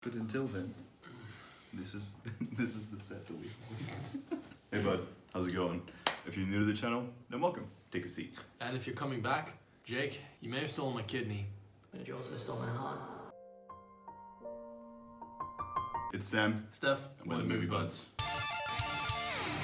But until then, this is the set that we have. Hey bud, how's it going? If you're new to the channel, then welcome. Take a seat. And if you're coming back, Jake, you may have stolen my kidney. But you also stole my heart. It's Sam, Stef, and we're the Movie Budz.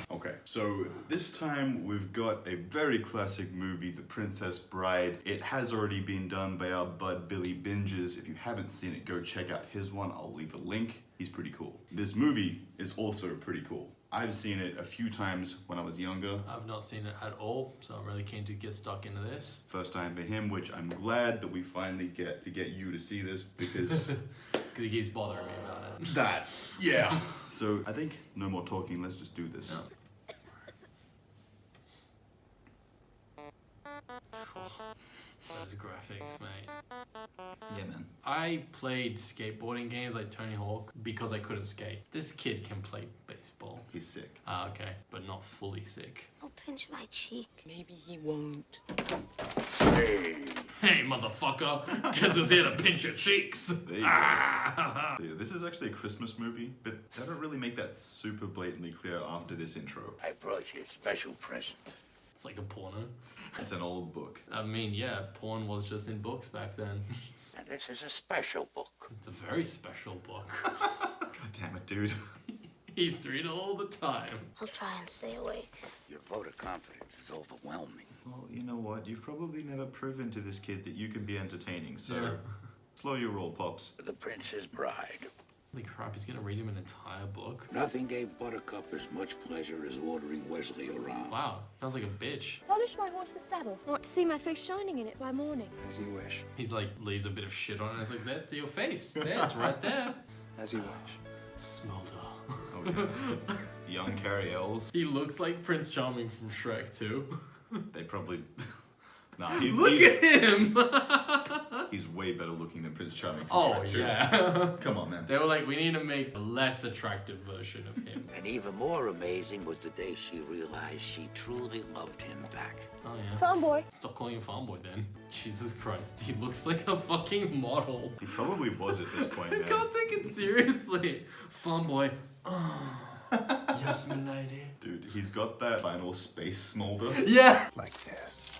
Okay, so this time we've got a very classic movie, The Princess Bride. It has already been done by our bud Billy Binges. If you haven't seen it, go check out his one. I'll leave a link. He's pretty cool. This movie is also pretty cool. I've seen it a few times when I was younger. I've not seen it at all, so I'm really keen to get stuck into this. First time for him, which I'm glad that we finally get to get you to see this because Because he keeps bothering me about it. that, yeah. So I think no more talking, let's just do this. Yeah. Those graphics, mate. Yeah, man. I played skateboarding games like Tony Hawk because I couldn't skate. This kid can play baseball. He's sick. Ah, okay, but not fully sick. Oh, pinch my cheek. Maybe he won't. Hey, motherfucker! Guess it's here to pinch your cheeks. There you go. Yeah, this is actually a Christmas movie, but they don't really make that super blatantly clear after this intro. I brought you a special present. It's like a porno. It's an old book. I mean, yeah, porn was just in books back then. And this is a special book. It's a very special book. God damn it, dude. He used to read all the time. I'll try and stay awake. Your vote of confidence is overwhelming. Well, you know what? You've probably never proven to this kid that you can be entertaining, so Yeah. slow your roll, Pops. The Princess Bride. Holy crap, he's gonna read him an entire book? Nothing gave Buttercup as much pleasure as ordering Wesley around. Wow, sounds like a bitch. Polish my horse's saddle. I want to see my face shining in it by morning. As you wish. He's like, leaves a bit of shit on it, and it's like, that's your face. There, it's right there. As you wish. Smolder. Oh, yeah. Young Carrie Ells. He looks like Prince Charming from Shrek too. They probably... Nah, Look at him! He's way better looking than Prince Charming from Oh, Shrek 2. yeah. Come on, man. They were like, we need to make a less attractive version of him. And even more amazing was the day she realized she truly loved him back. Oh, yeah. Farm boy. Stop calling him farm boy then. Jesus Christ, he looks like a fucking model. He probably was at this point, I man. can't take it seriously. Farm boy. Yes, my lady. Dude, he's got that final space smolder. Yeah. Like this.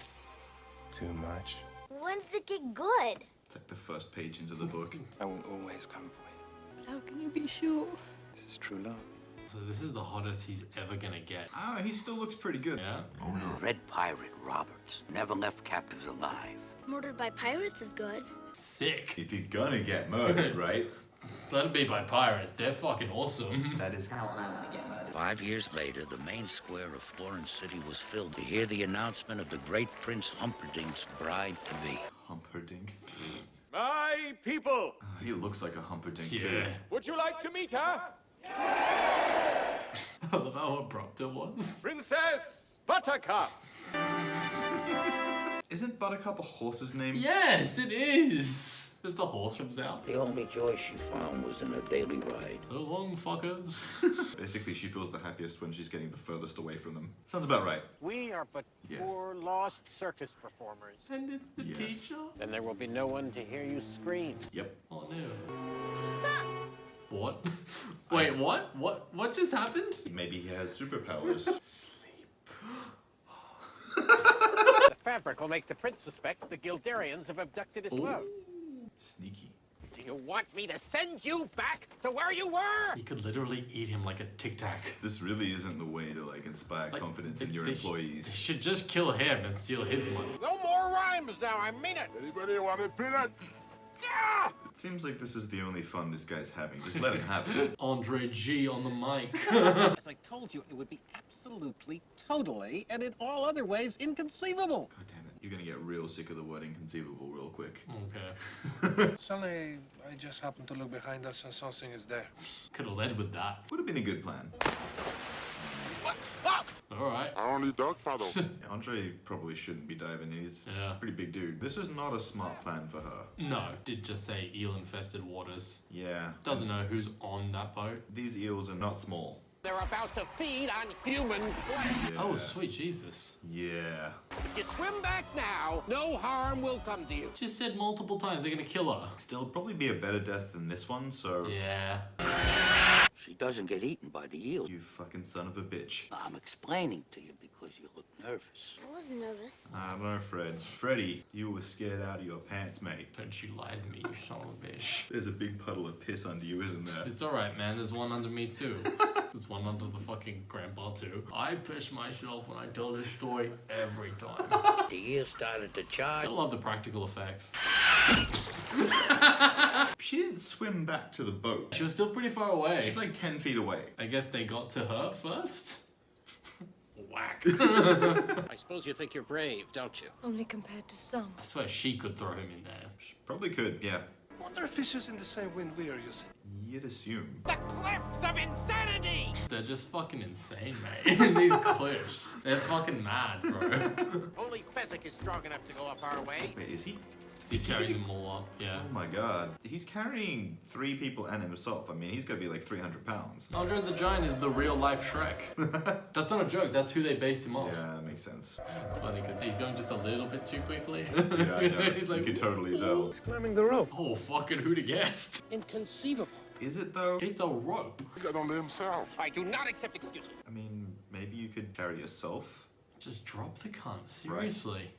Too much. When's it get good? It's like the first page into the book. I will always come for you. How can you be sure? This is true love. So this is the hottest he's ever gonna get. Ah, he still looks pretty good. Yeah? Red Pirate Roberts never left captives alive. Murdered by pirates is good. Sick. If you're gonna get murdered, right? Let it be by pirates. They're fucking awesome. That is How am I gonna get murdered? 5 years later, the main square of Florence City was filled to hear the announcement of the great Prince Humperdinck's bride-to-be. Humperdinck. My people, He looks like a Humperdinck, too. Yeah. would you like to meet her? I love how abrupt it was. Princess Buttercup. Isn't Buttercup a horse's name? Yes, it is. Just a horse comes out. The only joy she found was in her daily ride. So long, fuckers. Basically, she feels the happiest when she's getting the furthest away from them. Sounds about right. We are but Yes. poor lost circus performers. And it's the Yes. teacher. Then there will be no one to hear you scream. Yep. Oh no. What? Wait, what? What just happened? Maybe he has superpowers. The fabric will make the prince suspect the Gildarians have abducted his love. Sneaky. Do you want me to send you back to where you were? You could literally eat him like a Tic Tac. This really isn't the way to, like, inspire Like, confidence in they- your they employees. should just kill him and steal his money. No more rhymes now, I mean it. Anybody want a peanut? Yeah! It seems like this is the only fun this guy's having. Just let him have it. Andre G on the mic. As I told you, it would be absolutely, totally, and in all other ways inconceivable. God damn it. You're gonna get real sick of the word inconceivable real quick. Okay. Suddenly, I just happened to look behind us and something is there. Could have led with that. Would have been a good plan. Alright. Only dog paddle. Andre probably shouldn't be diving. He's Yeah. a pretty big dude. This is not a smart plan for her. No, did just say eel-infested waters. Yeah. Doesn't know who's on that boat. These eels are not small. They're about to feed on human flesh. Yeah. Oh, sweet Jesus. Yeah. If you swim back now, no harm will come to you. Just said multiple times they're gonna kill her. Still, probably be a better death than this one, so... Yeah. She doesn't get eaten by the eel. You fucking son of a bitch. I'm explaining to you because you look nervous. I was nervous. I don't know, Fred. Freddy, you were scared out of your pants, mate. Don't you lie to me, you son of a bitch. There's a big puddle of piss under you, isn't there? It's alright, man. There's one under me, too. There's one under the fucking grandpa, too. I piss myself when I tell this story every time. The eel started to charge. I love the practical effects. She didn't swim back to the boat. She was still pretty far away. She's like 10 feet away. I guess they got to her first? Whack. I suppose you think you're brave, don't you? Only compared to some. I swear she could throw him in there. She probably could, yeah. Wonder if fishes in the same wind we are using. You'd assume. The cliffs of insanity! They're just fucking insane, mate. These cliffs. They're fucking mad, bro. Only Fezzik is strong enough to go up our way. Wait, is he? He's carrying them all up, yeah. Oh my god. He's carrying 3 people and himself. I mean, he's gotta be like 300 pounds. Andre the Giant is the real life Shrek. That's not a joke, that's who they based him off. Yeah, that makes sense. It's funny because he's going just a little bit too quickly. Yeah, I know. He's like, you could totally tell. He's climbing the rope. oh, fucking who'd have guessed? Inconceivable. Is it though? It's a rope. He got onto himself. I do not accept excuses. I mean, maybe you could carry yourself. Just drop the cunt, seriously.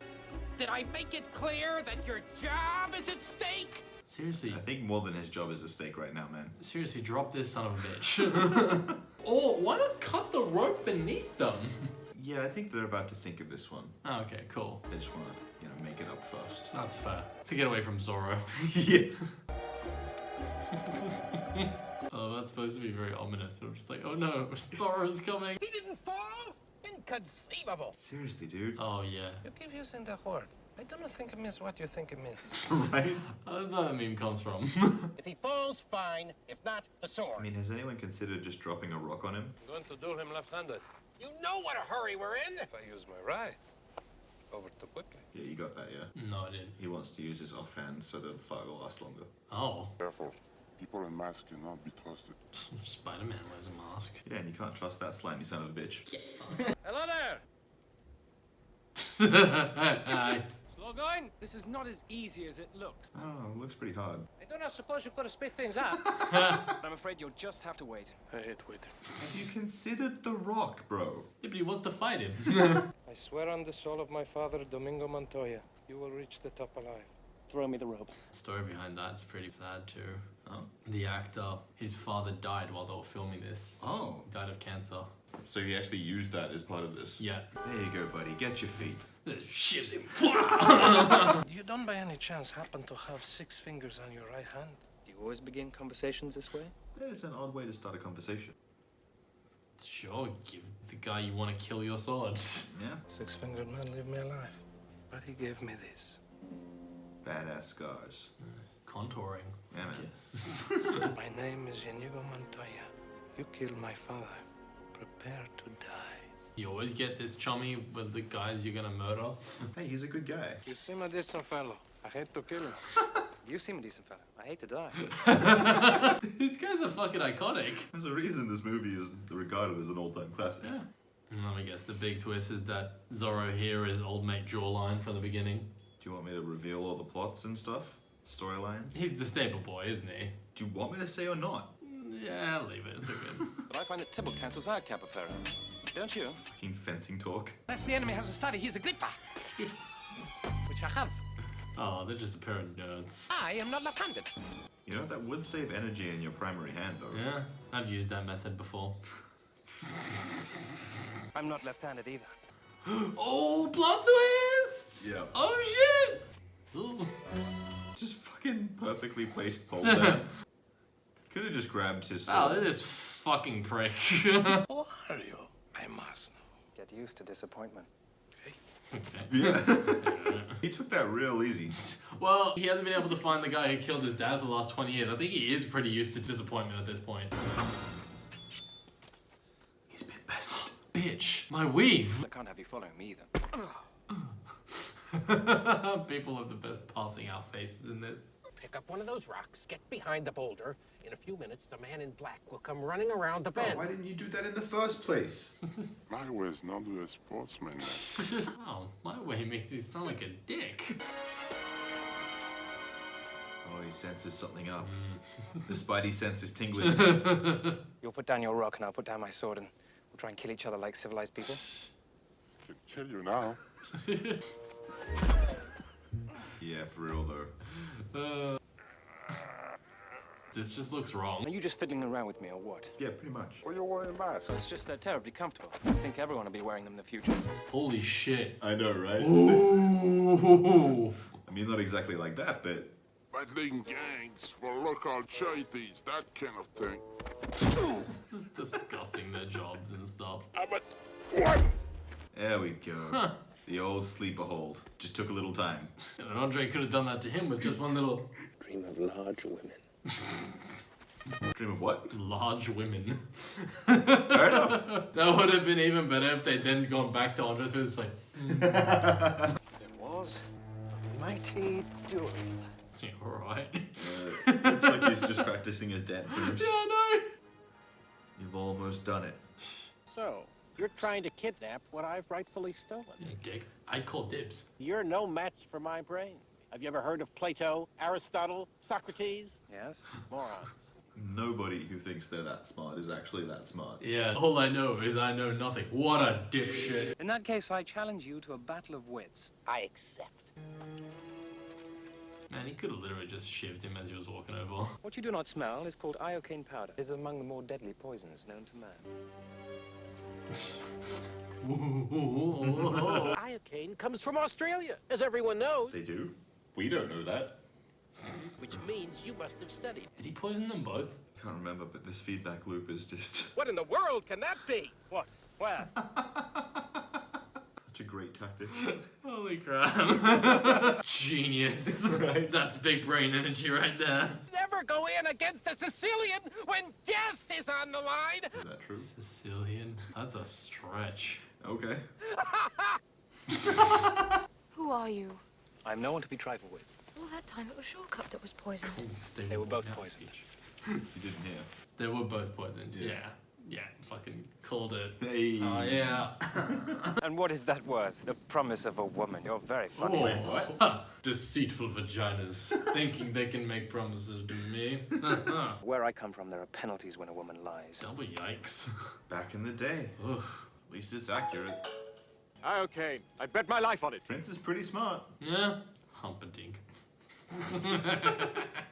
Did I make it clear that your job is at stake? Seriously. I think more than his job is at stake right now, man. Seriously, drop this son of a bitch. Or why not cut the rope beneath them? Yeah, I think they're about to think of this one. Oh, okay, cool. They just wanna, make it up first. That's fair. To get away from Zorro. Yeah. Oh, that's supposed to be very ominous, but I'm just like, oh no, Zorro's coming. He didn't fall? Inconceivable. Seriously, dude. Oh, yeah. You keep using the word. I do not think it means what you think it means. Right? Oh, that's where that meme comes from. If he falls, fine. If not, the sword. I mean, has anyone considered just dropping a rock on him? I'm going to duel him left-handed. You know what a hurry we're in. If I use my right, over too quickly. Yeah, you got that, yeah? No, I didn't. He wants to use his offhand so that the fight will last longer. Oh. Careful. People in masks cannot be trusted. Spider-Man wears a mask. Yeah, and you can't trust that slimy son of a bitch. Get fucked. Hello there! Aye. Slow going? This is not as easy as it looks. Oh, it looks pretty hard. I do not suppose you could have sped things up. I'm afraid you'll just have to wait. I hate waiting. Have you considered the rock, bro? Yeah, but he wants to fight him. I swear on the soul of my father, Domingo Montoya, you will reach the top alive. Throw me the rope. The story behind that's pretty sad too. Oh. The actor, his father died while they were filming this. Oh. Died of cancer. So he actually used that as part of this? Yeah. There you go, buddy. Get your feet. Shivs him. You don't by any chance happen to have 6 fingers on your right hand? Do you always begin conversations this way? That is an odd way to start a conversation. Sure, give the guy you want to kill your sword. Yeah. 6-fingered man leave me alive. But he gave me this. Badass scars. Contouring. Yeah, I man. guess. My name is Inigo Montoya. You killed my father. Prepare to die. You always get this chummy with the guys you're gonna murder. Hey, he's a good guy. You seem a decent fellow. I hate to kill him. You seem a decent fellow. I hate to die. These guys are fucking iconic. There's a reason this movie is regarded as an all-time classic. Yeah. And let me guess, the big twist is that Zorro here is old mate Jawline from the beginning. Do you want me to reveal all the plots and stuff? Storylines? He's the stable boy, isn't he? Do you want me to say or not? Yeah, I'll leave it. It's okay. But I find that Tibble cancels out Capofero. Don't you? Fucking fencing talk. Unless the enemy has a study, he's a gripper. Which I have. Oh, they're just a pair of nerds. I am not left-handed. You know, that would save energy in your primary hand, though. Yeah, I've used that method before. I'm not left-handed either. Oh, plot twist! Yeah. Oh, shit! Ooh. Just fucking perfectly placed pole there. Could have just grabbed his Oh, sword. this fucking prick. Who are you? I must know. Get used to disappointment. Yeah. He took that real easy. Well, he hasn't been able to find the guy who killed his dad for the last 20 years. I think he is pretty used to disappointment at this point. He's been bested. Bitch, my weave. I can't have you following me either. People have the best passing out faces in this. Pick up one of those rocks, get behind the boulder. In a few minutes, the man in black will come running around the bend. Why didn't you do that in the first place? My way is not a sportsman. Oh, my way makes me sound like a dick. Oh, he senses something up. The spidey sense is tingling. You'll put down your rock and I'll put down my sword and we'll try and kill each other like civilized people. I can kill you now. Yeah, for real though. This just looks wrong. Are you just fiddling around with me or what? Yeah, pretty much. Or you're wearing masks. It's just they're terribly comfortable. I think everyone will be wearing them in the future. Holy shit. I know, right? Ooh. I mean, not exactly like that, but... Fighting gangs for local charities, that kind of thing. This is discussing their jobs and stuff. But what? There we go. The old sleeper hold. Just took a little time. And Andre could have done that to him with just one little... Dream of large women. Dream of what? Large women. Fair enough. That would have been even better if they'd then gone back to Andre, so it's like... It was a mighty duel. Yeah, right. Looks like he's just practicing his dance moves. Yeah, I know. You've almost done it. So, you're trying to kidnap what I've rightfully stolen. Yeah, dick. I call dibs. You're no match for my brain. Have you ever heard of Plato, Aristotle, Socrates? Yes? Morons. Nobody who thinks they're that smart is actually that smart. Yeah, all I know is I know nothing. What a dipshit. In that case, I challenge you to a battle of wits. I accept. Man, he could have literally just shivved him as he was walking over. What you do not smell is called iocane powder. It is among the more deadly poisons known to man. Iocane comes from Australia, as everyone knows. They do? We don't know that. Which means you must have studied. Did he poison them both? Can't remember, but this feedback loop is just... What in the world can that be? What? Where? such a great tactic. Holy crap. Genius. Right. That's big brain energy right there. Never go in against a Sicilian when death is on the line. Is that true? Sicilian? That's a stretch. Okay. Who are you? I'm no one to be trifled with. All that time it was Shortcut that was poisoned. They were both poisoned. You didn't hear. They were both poisoned. Yeah. Yeah, fucking called it. Hey. Oh, yeah. And what is that worth? The promise of a woman. You're very funny. Oh, what? Deceitful vaginas. Thinking they can make promises to me. Where I come from, there are penalties when a woman lies. Double yikes. Back in the day. Ugh. At least it's accurate. Okay, I bet my life on it. Prince is pretty smart. Yeah. Humperdinck.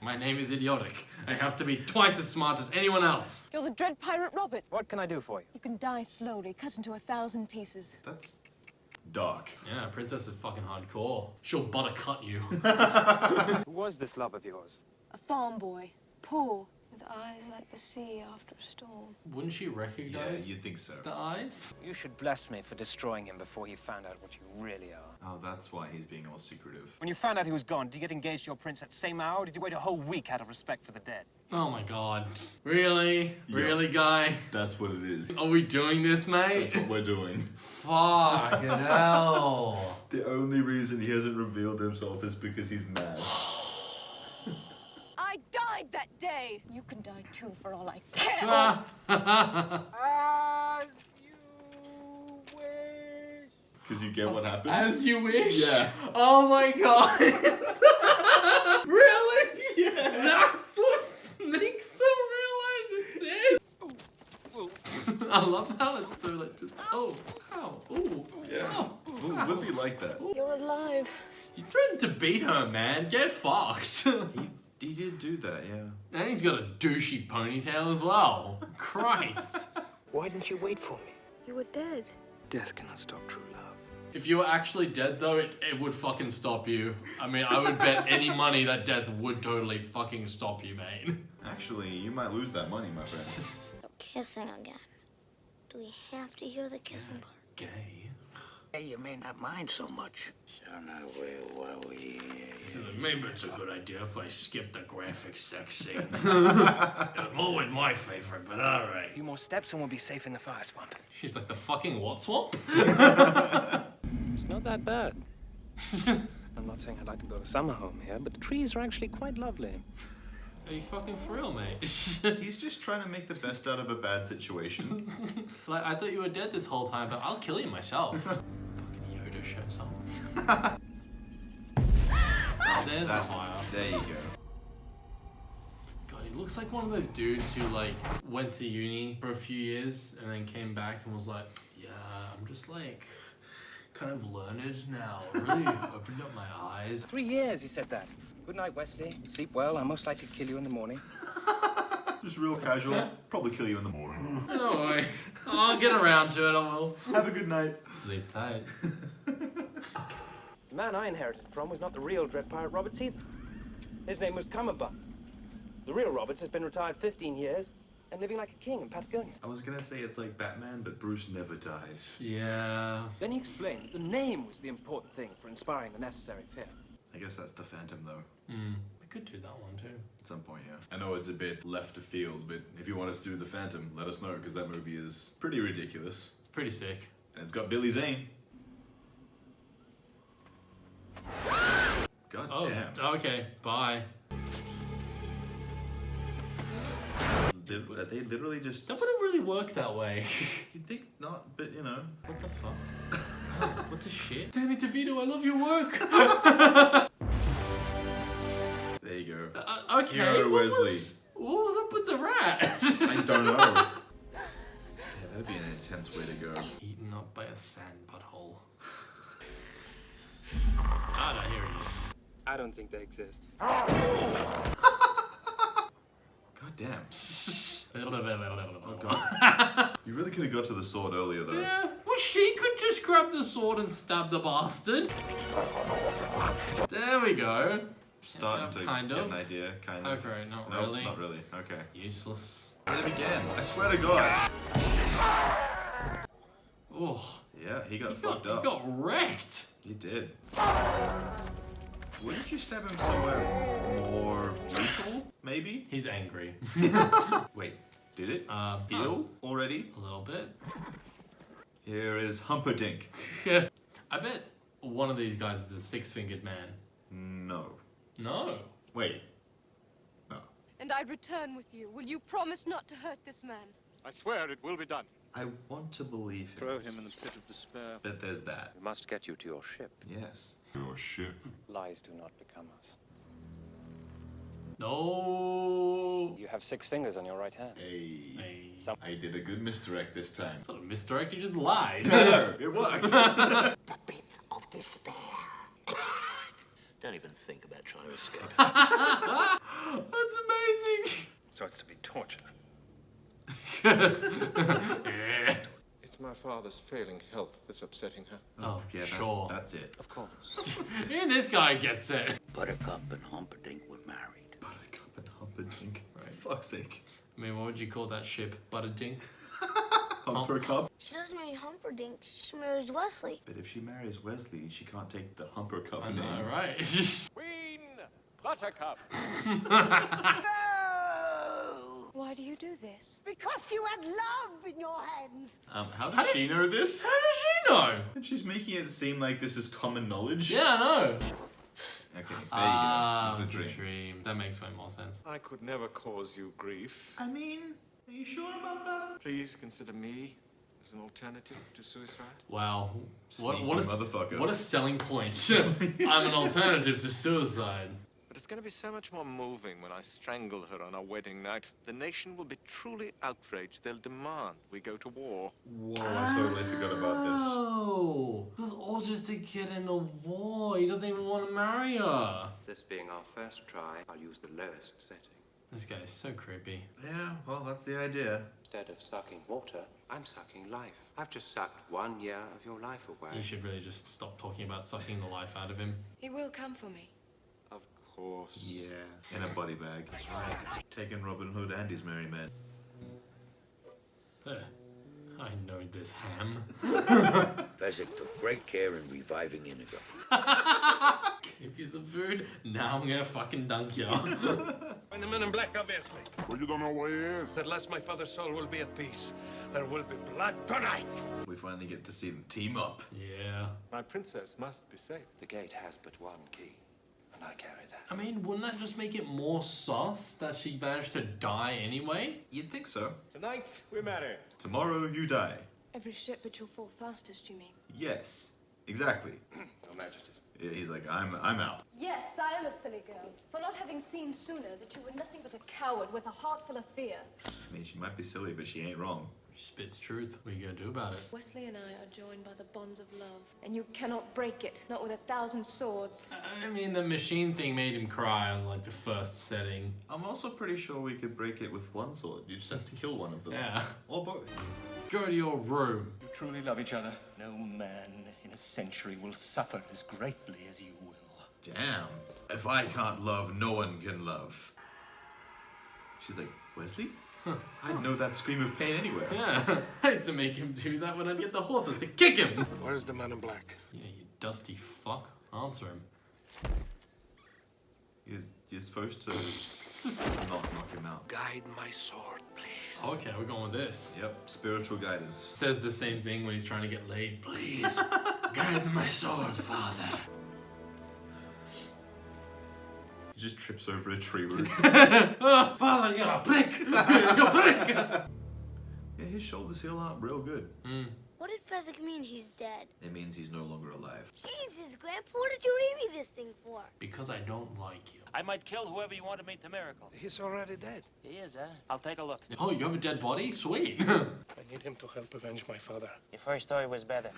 My name is idiotic. I have to be twice as smart as anyone else. You're the dread pirate Robert. What can I do for you? You can die slowly, cut into 1,000 pieces. That's dark. Yeah, Princess is fucking hardcore. She'll buttercut you. Who was this love of yours? A farm boy, poor, with eyes like the sea after a storm. Wouldn't she Yeah, recognize you'd think so. the eyes? You should bless me for destroying him before he found out what you really are. Oh, that's why he's being all secretive. When you found out he was gone, did you get engaged to your prince that same hour, or did you wait a whole week out of respect for the dead? Oh my god. Really? Yeah. Really, guy? That's what it is. Are we doing this, mate? That's what we're doing. Fucking hell. The only reason he hasn't revealed himself is because he's mad. I died that day. You can die too, for all I care. As you wish. Because you get what happened? As you wish? Yeah. Oh my god. Really? Yeah. That's what makes them realize it's it. I love how it's so like just, oh, ow, ooh, Yeah. oh, Ooh, it would be like that. You're alive. You threatened to beat her, man. Get fucked. He did do that, yeah. And he's got a douchey ponytail as well. Christ. Why didn't you wait for me? You were dead. Death cannot stop true love. If you were actually dead, though, it would fucking stop you. I mean, I would bet any money that death would totally fucking stop you, mate. Actually, you might lose that money, my friend. So kissing again. Do we have to hear the kissing part? Gay. You may not mind so much. So now where were we? Maybe it's a good idea if I skip the graphic sex scene. Always my favorite, but alright. A few more steps and we'll be safe in the fire swamp. She's like, the fucking what swamp? It's not that bad. I'm not saying I'd like to build a summer home here, but the trees are actually quite lovely. Are you fucking for real, mate? He's just trying to make the best out of a bad situation. Like, I thought you were dead this whole time, but I'll kill you myself. Fucking Yoda shows up. Oh, there's the fire. There you go. God, he looks like one of those dudes who, like, went to uni for a few years and then came back and was like, yeah, I'm just, like, kind of learned now. Really opened up my eyes. 3 years, he said that. Good night, Wesley. Sleep well. I'll most likely kill you in the morning. Just real casual. Probably kill you in the morning. Don't worry. I'll get around to it, I will. Have a good night. Sleep tight. The man I inherited from was not the real Dread Pirate Roberts either. His name was Cummerbund. The real Roberts has been retired 15 years and living like a king in Patagonia. I was gonna say it's like Batman, but Bruce never dies. Yeah. Then he explained that the name was the important thing for inspiring the necessary fear. I guess that's the Phantom, though. We could do that one, too. At some point, yeah. I know it's a bit left of field, but if you want us to do the Phantom, let us know, because that movie is pretty ridiculous. It's pretty sick. And it's got Billy Zane. God damn. Okay, bye. They literally just... That wouldn't really work that way. You'd think not, but you know. What the fuck? What the shit? Danny DeVito, I love your work. There you go. Okay. Hero Wesley. What was up with the rat? I don't know. Yeah, that'd be an intense way to go. Eaten up by a sand butthole. Ah, no, here it is. I don't think they exist. God damn. Oh, God. You really could have got to the sword earlier, though. Yeah. Well, she could just grab the sword and stab the bastard. There we go. Starting to kind get of. an idea, kind of. Okay, not Nope, really. not really. Okay. Useless. Hit him again. I swear to God. Oh. Yeah, he got fucked up. He got wrecked. He did. Wouldn't you stab him somewhere more lethal, maybe? He's angry. Wait, did it? Heal already? A little bit. Here is Humperdinck. I bet one of these guys is a six-fingered man. No. No. Wait. No. And I return with you. Will you promise not to hurt this man? I swear it will be done. I want to believe him. Throw him in the pit of despair. But there's that. We must get you to your ship. Yes. Your ship. Lies do not become us. No. You have 6 fingers on your right hand. Hey. I did a good misdirect this time. It's not a misdirect, you just lied. No, it works. The pit of despair. Don't even think about trying to escape. That's amazing. So it's to be torture. It's my father's failing health that's upsetting her. Oh, yeah, sure. That's it. Of course. Even this guy gets it. Buttercup and Humperdinck were married. Buttercup and Humperdinck. For fuck's sake. I mean, what would you call that ship? Butterdink? Humpercup? She doesn't marry Humperdinck, she marries Wesley. But if she marries Wesley, she can't take the Humpercup I name. know, right? Queen Buttercup. Why do you do this? Because you had love in your hands. How does she know this? How does she know? And she's making it seem like this is common knowledge. Yeah, I know. Okay, there you go. This is the a dream. dream. That makes way more sense. I could never cause you grief. I mean, are you sure about that? Please consider me as an alternative to suicide. Wow. What Sneaky a motherfucker. What a selling point. I'm an alternative to suicide. But it's going to be so much more moving when I strangle her on our wedding night. The nation will be truly outraged. They'll demand we go to war. Whoa, I totally forgot about this. Oh, this is all just to get in a war. He doesn't even want to marry her. This being our first try, I'll use the lowest setting. This guy is so creepy. Yeah, well, that's the idea. Instead of sucking water, I'm sucking life. I've just sucked 1 year of your life away. You should really just stop talking about sucking the life out of him. He will come for me. Of course. Yeah, in a body bag. That's right. Taking Robin Hood and his merry men. There. I know this ham. Fezzik took great care in reviving Inigo. Give you some food, now I'm gonna fucking dunk you. And the men in black, obviously. Well, you don't know where he is. At last my father's soul will be at peace. There will be blood tonight. We finally get to see them team up. Yeah. My princess must be safe. The gate has but one key, and I carry that. I mean, wouldn't that just make it more sus that she managed to die anyway? You'd think so. Tonight, we marry. Tomorrow you die. Every ship but your four fastest, you mean? Yes, exactly. Your Majesty. Yeah, he's like, I'm out. Yes, I am a silly girl. For not having seen sooner that you were nothing but a coward with a heart full of fear. I mean, she might be silly, but she ain't wrong. She spits truth. What are you gonna do about it? Wesley and I are joined by the bonds of love, and you cannot break it, not with 1,000 swords. I mean, the machine thing made him cry on like the first setting. I'm also pretty sure we could break it with one sword. You just have to kill one of them. Yeah. Or both. Go to your room. You truly love each other. No man in a century will suffer as greatly as you will. Damn. If I can't love, no one can love. She's like, Wesley? I'd know that scream of pain anywhere. Yeah. I used to make him do that when I'd get the horses to kick him. Where's the man in black? Yeah, you dusty fuck. Answer him. You're supposed to not knock him out. Guide my sword, please. Okay, we're going with this. Yep, spiritual guidance. Says the same thing when he's trying to get laid. Please, guide my sword, father. He just trips over a tree root. Father, you're a prick! You're a prick! Yeah, his shoulders heal up real good. What did Fezzik mean he's dead? It means he's no longer alive. Jesus, Grandpa, what did you read me this thing for? Because I don't like you. I might kill whoever you want to make the miracle. He's already dead. He is, huh? I'll take a look. Oh, you have a dead body? Sweet. I need him to help avenge my father. Your first story was better.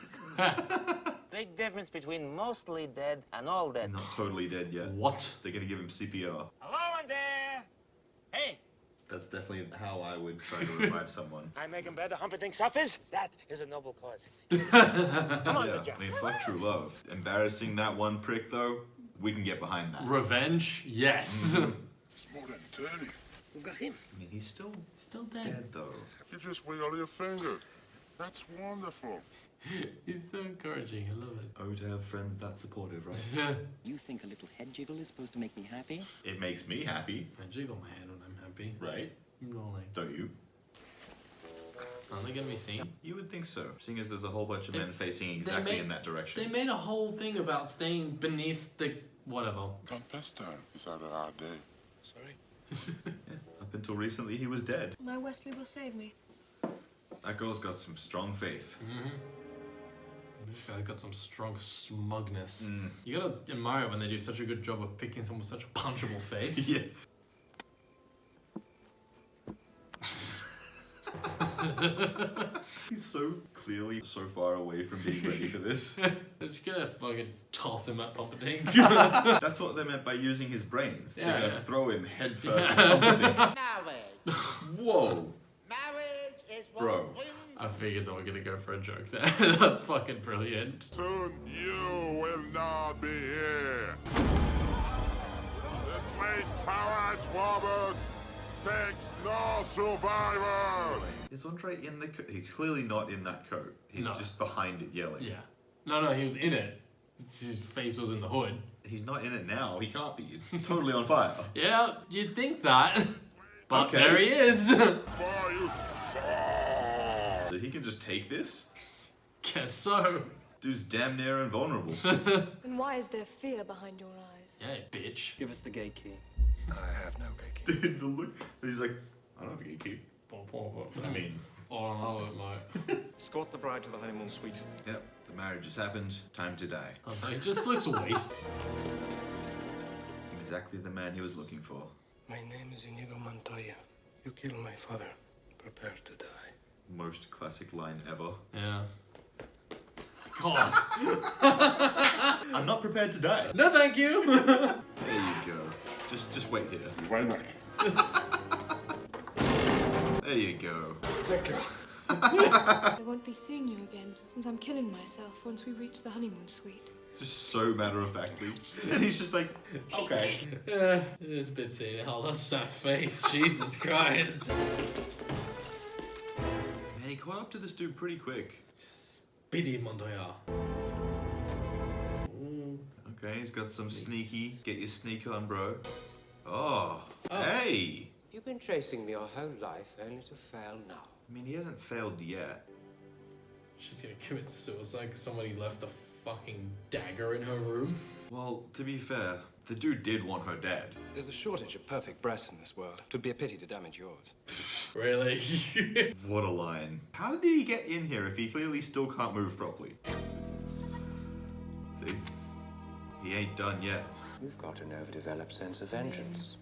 Big difference between mostly dead and all dead. Not totally dead yet. What? They're gonna give him CPR. Hello in there! Hey! That's definitely how I would try to revive someone. I make him better. Humperdinck suffers. That is a noble cause. Come on, yeah, I mean, fuck true love. Embarrassing that one prick, though, we can get behind that. Revenge? Yes. It's more than 30. Who got him? I mean, he's still dead. though. You just wiggle your finger. That's wonderful. He's so encouraging. I love it. Oh, to have friends that supportive, right? Yeah. You think a little head jiggle is supposed to make me happy? It makes me happy, I jiggle my head when I'm happy. right? Rolling. Don't you? Aren't they gonna be seen? You would think so, seeing as there's a whole bunch of men facing they exactly made- in that direction. They made a whole thing about staying beneath the whatever. Confess time is out of our day. Sorry. Yeah, up until recently, he was dead. My Wesley will save me. That girl's got some strong faith. This guy's got some strong smugness. You gotta admire it when they do such a good job of picking someone with such a punchable face. Yeah. He's so clearly so far away from being ready for this. Just gonna fucking toss him at Pumperdinck. That's what they meant by using his brains. They're Yeah, gonna yeah. throw him head first at Pumperdinck. Marriage. Whoa, Marriage is what bro. brings I figured they were gonna go for a joke there. That's fucking brilliant. Soon you will not be here. The great power at Robert takes no survivor. Is Andre in the coat? He's clearly not in that coat. He's No. just behind it yelling. Yeah. No, he was in it. His face was in the hood. He's not in it now. He can't be. He's totally on fire. Yeah, you'd think that. But Okay. there he is. For you. So he can just take this? Guess so. Dude's damn near invulnerable. Then why is there fear behind your eyes? Yeah, bitch. Give us the gate key. I have no gate. Dude, the look. He's like, I don't have a gate key. I mean, Oh, no, mate. Escort the bride to the honeymoon suite. yep, the marriage has happened. Time to die. He just looks wasted. Exactly the man he was looking for. My name is Inigo Montoya. You kill my father. Prepare to die. Most classic line ever. Yeah. God. I'm not prepared to die. No, thank you. There you go. Just wait here. Right back. There you go. Thank you. I won't be seeing you again, since I'm killing myself once we reach the honeymoon suite. Just so matter of factly. And he's just like, okay. Yeah, it's a bit silly. Oh, that's that face. Jesus Christ. Man, And he caught up to this dude pretty quick. Speedy Montoya. Okay, he's got some sneaky. Get your sneak on, bro. Oh, hey! You've been chasing me your whole life, only to fail now. I mean, he hasn't failed yet. She's gonna commit suicide because somebody left a fucking dagger in her room. Well, to be fair, the dude did want her dead. There's a shortage of perfect breasts in this world. It would be a pity to damage yours. Really? What a line. How did he get in here if he clearly still can't move properly? See? He ain't done yet. You've got an overdeveloped sense of vengeance.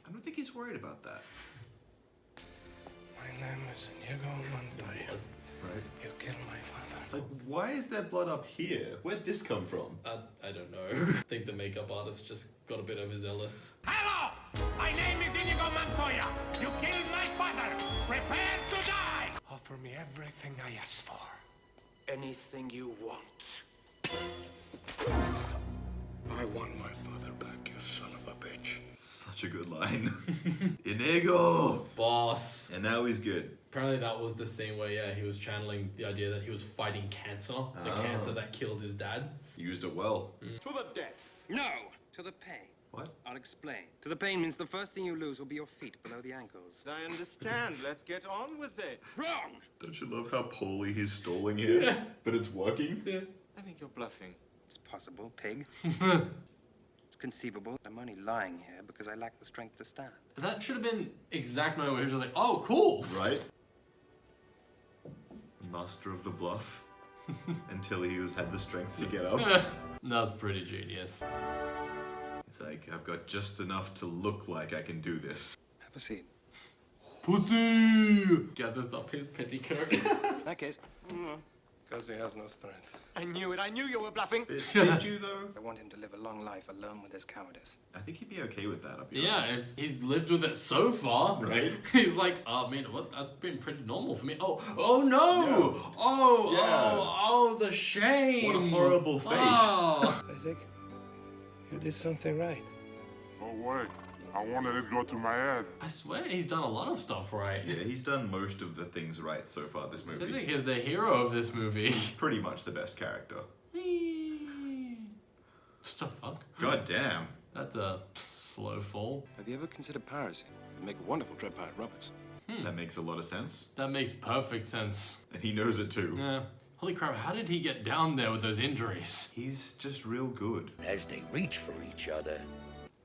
I don't think he's worried about that. My name is Inigo Montoya. Right. You killed my father. Like, why is there blood up here? Where'd this come from? I don't know. I think the makeup artist just got a bit overzealous. Hello! My name is Inigo Montoya. You killed my father. Prepare to die! Offer me everything I ask for. Anything you want. I want my father back, you son of a bitch. Such a good line. Inigo! Boss. And now he's good. Apparently that was the scene where, yeah, he was channeling the idea that he was fighting cancer. The cancer that killed his dad. He used it well. To the death. No, to the pain. What? I'll explain. To the pain means the first thing you lose will be your feet below the ankles. I understand. Let's get on with it. Wrong! Don't you love how poorly he's stalling here? But it's working? Yeah. I think you're bluffing. It's possible, pig. It's conceivable. I'm only lying here because I lack the strength to stand. That should have been exact moment where he was like, oh, cool. Right? Master of the bluff. Until he had the strength to get up. That's pretty genius. It's like, I've got just enough to look like I can do this. Have a seat. Pussy! Gathers up his petticoat. In that case, because he has no strength. I knew it. I knew you were bluffing. Did you, though? I want him to live a long life alone with his cowardice. I think he'd be okay with that, I'll be Yeah, honest. he's lived with it so far. Right? He's like, I mean, what? That's been pretty normal for me. Oh no! Yeah. Oh, the shame! What a horrible fate. Oh. Isaac, you did something right. Oh, wait. I wanted it to go to my head. I swear he's done a lot of stuff right. Yeah, he's done most of the things right so far this I movie. think he's the hero of this movie. He's pretty much the best character. What the fuck? God damn. That's a slow fall. Have you ever considered piracy? It'd make a wonderful Dread Pirate Roberts. That makes a lot of sense. That makes perfect sense. And he knows it too. Yeah. Holy crap, how did he get down there with those injuries? He's just real good. As they reach for each other.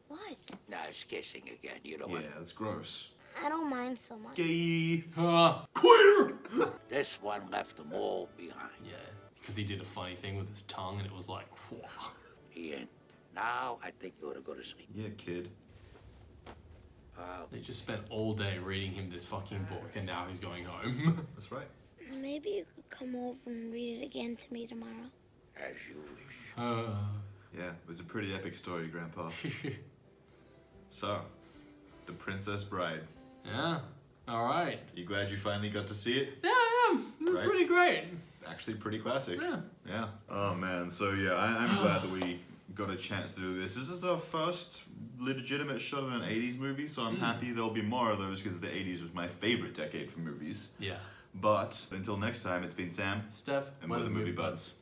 What? Now it's kissing again, you know Yeah, what? that's gross. I don't mind so much. Gay. Queer! This one left them all behind. Yeah, because he did a funny thing with his tongue and it was like, whoa. Ian, now I think you ought to go to sleep. Yeah, kid. They just spent all day reading him this fucking book and now he's going home. That's right. Maybe you could come over and read it again to me tomorrow. As you wish. Yeah, it was a pretty epic story, Grandpa. So, The Princess Bride. Yeah, alright. You glad you finally got to see it? Yeah, I am. It was Right? pretty great. Actually pretty classic. Yeah. Yeah. Oh man, so yeah, I'm glad that we got a chance to do this. This is our first legitimate shot at an 80s movie, so I'm happy there'll be more of those because the 80s was my favorite decade for movies. Yeah. But until next time, it's been Sam, Steph, and we're the Movie Buds.